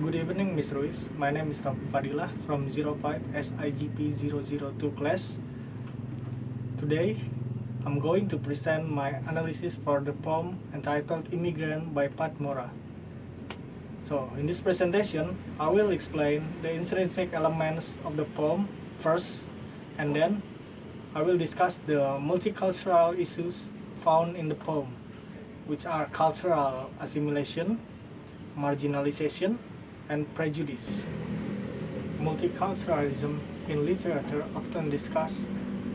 Good evening, Miss Ruiz. My name is Rafi Fadilah from 05 SIGP 002 class. Today, I'm going to present my analysis for the poem entitled Immigrant by Pat Mora. So, in this presentation, I will explain the intrinsic elements of the poem first, and then I will discuss the multicultural issues found in the poem, which are cultural assimilation, marginalization, and prejudice. Multiculturalism in literature often discuss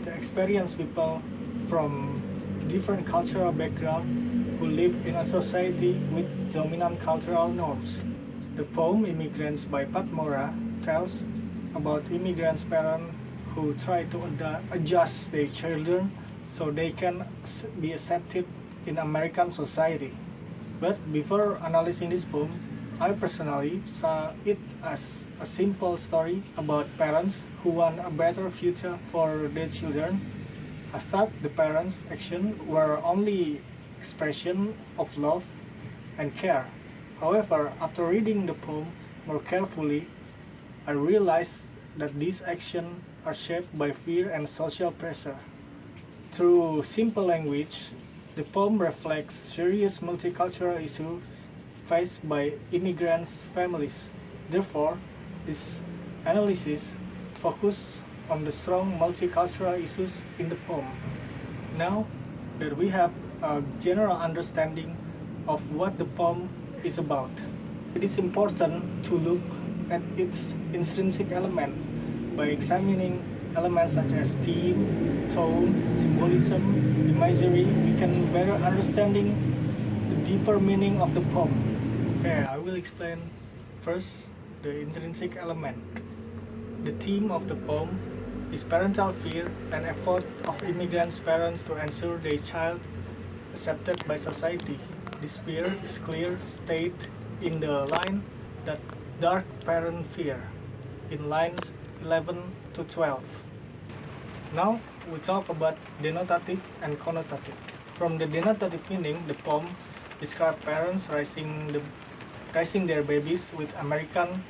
the experience people from different cultural backgrounds who live in a society with dominant cultural norms. The poem Immigrants by Pat Mora tells about immigrants' parents who try to adjust their children so they can be accepted in American society. But before analyzing this poem, I personally saw it as a simple story about parents who want a better future for their children. I thought the parents' actions were only expression of love and care. However, after reading the poem more carefully, I realized that these actions are shaped by fear and social pressure. Through simple language, the poem reflects serious multicultural issues faced by immigrants' families. Therefore, this analysis focuses on the strong multicultural issues in the poem. Now that we have a general understanding of what the poem is about, it is important to look at its intrinsic element by examining elements such as theme, tone, symbolism, imagery. We can better understanding the deeper meaning of the poem. Okay, I will explain first the intrinsic element. The theme of the poem is parental fear and effort of immigrants' parents to ensure their child accepted by society. This fear is clear stated in the line that dark parent fear in lines 11 to 12. Now we talk about denotative and connotative. From the denotative meaning, the poem describes parents raising their babies with American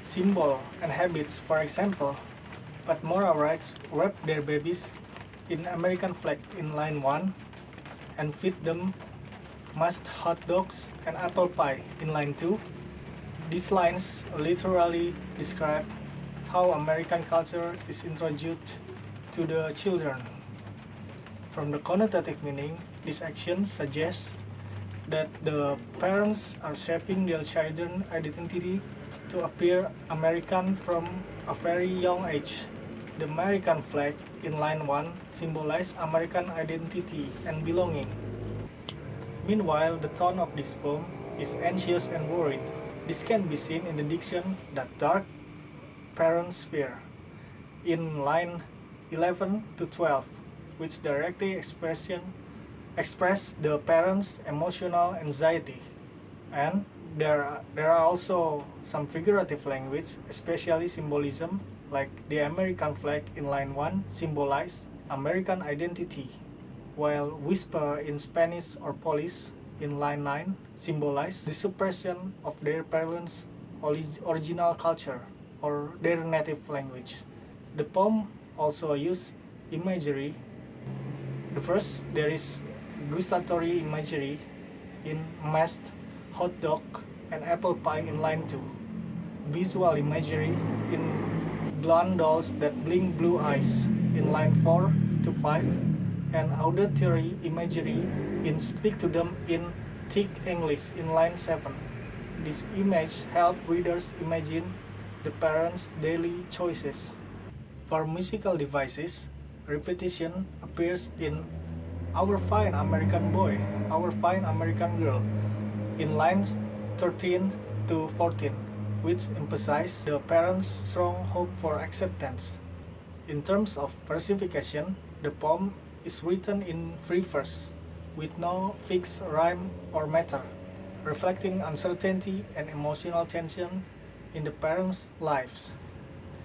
symbol and habits. For example, Pat Mora writes, wrap their babies in American flag in line 1 and feed them mashed hot dogs and apple pie in line 2. These lines literally describe how American culture is introduced to the children. From the connotative meaning, this action suggests that the parents are shaping their children's identity to appear American from a very young age. The American flag in line 1 symbolizes American identity and belonging. Meanwhile, the tone of this poem is anxious and worried. This can be seen in the diction that dark parents fear in line 11 to 12, which directly express the parents' emotional anxiety. And there are also some figurative language, especially symbolism, like the American flag in line 1 symbolize American identity, while whisper in Spanish or Polish in line 9 symbolize the suppression of their parents' original culture or their native language. The poem also uses imagery. The first, there is gustatory imagery in mashed hot dog and apple pie in line 2, visual imagery in blonde dolls that blink blue eyes in line 4 to 5, and auditory imagery in speak to them in thick English in line 7. This image help readers imagine the parents' daily choices. For musical devices, repetition appears in Our Fine American Boy, Our Fine American Girl in lines 13 to 14, which emphasize the parents' strong hope for acceptance. In terms of versification, the poem is written in free verse, with no fixed rhyme or meter, reflecting uncertainty and emotional tension in the parents' lives.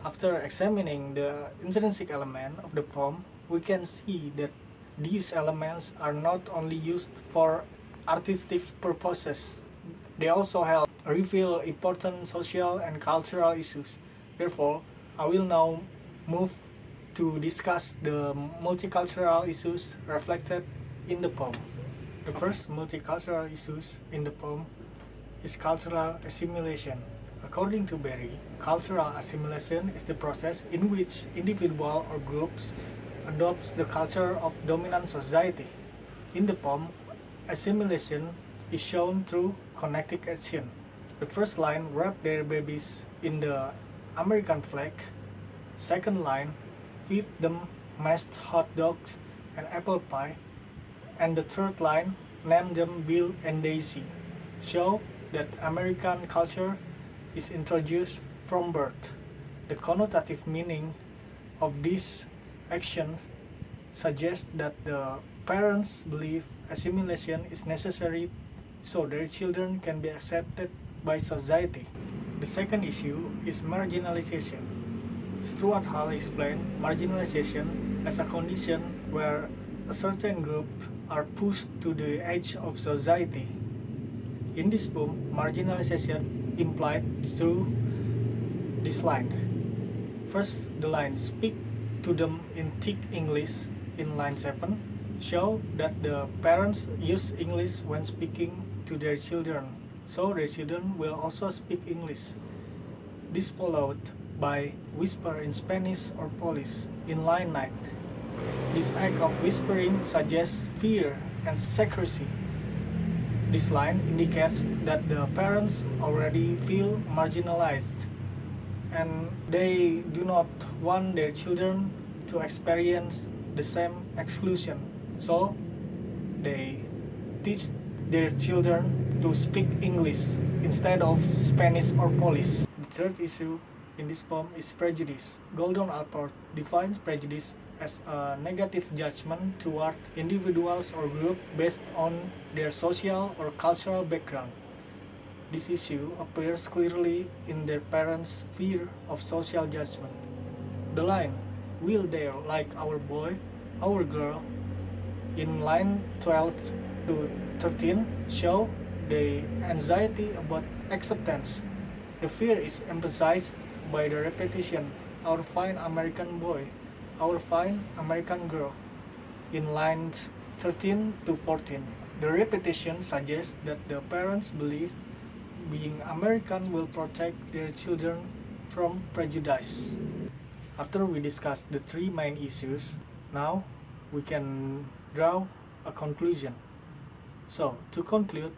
After examining the intrinsic element of the poem, we can see that these elements are not only used for artistic purposes, they also help reveal important social and cultural issues. Therefore, I will now move to discuss the multicultural issues reflected in the poem. The first multicultural issues in the poem is cultural assimilation. According to Berry, cultural assimilation is the process in which individual or groups adopts the culture of dominant society. In the poem, assimilation is shown through connected action. The first line, wrap their babies in the American flag. Second line, feed them mashed hot dogs and apple pie. And the third line, name them Bill and Daisy, show that American culture is introduced from birth. The connotative meaning of these actions suggests that the parents believe assimilation is necessary so their children can be accepted by society. The second issue is marginalization. Stuart Hall explained marginalization as a condition where a certain group are pushed to the edge of society. In this poem, marginalization implied through this line. First, the line "speak to them in thick English" in line 7 show that the parents use English when speaking to their children, so their children will also speak English. This followed by whisper in Spanish or Polish in line 9. This act of whispering suggests fear and secrecy. This line indicates that the parents already feel marginalized and they do not want their children to experience the same exclusion. So they teach their children to speak English instead of Spanish or Polish. The third issue in this poem is prejudice. Gordon Allport defines prejudice as a negative judgment toward individuals or groups based on their social or cultural background. This issue appears clearly in their parents' fear of social judgment. The line, "will they like our boy, our girl," in line 12 to 13 show the anxiety about acceptance. The fear is emphasized by the repetition, "our fine American boy, our fine American girl," in lines 13 to 14. The repetition suggests that the parents believe being American will protect their children from prejudice. After we discuss the three main issues, now we can draw a conclusion. So, to conclude,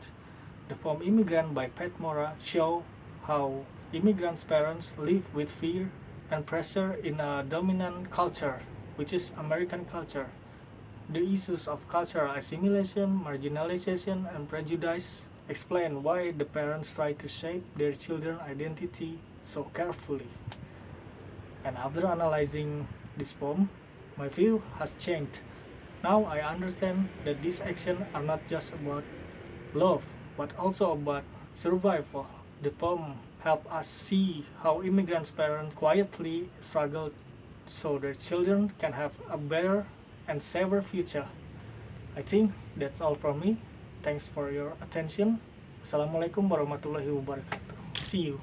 the poem Immigrant by Pat Mora show how immigrants' parents live with fear and pressure in a dominant culture, which is American culture. The issues of cultural assimilation, marginalization, and prejudice explain why the parents try to shape their children's identity so carefully. And after analyzing this poem, my view has changed. Now I understand that these actions are not just about love, but also about survival. The poem help us see how immigrants' parents quietly struggle so their children can have a better and safer future. I think that's all from me. Thanks for your attention. Assalamualaikum warahmatullahi wabarakatuh. See you.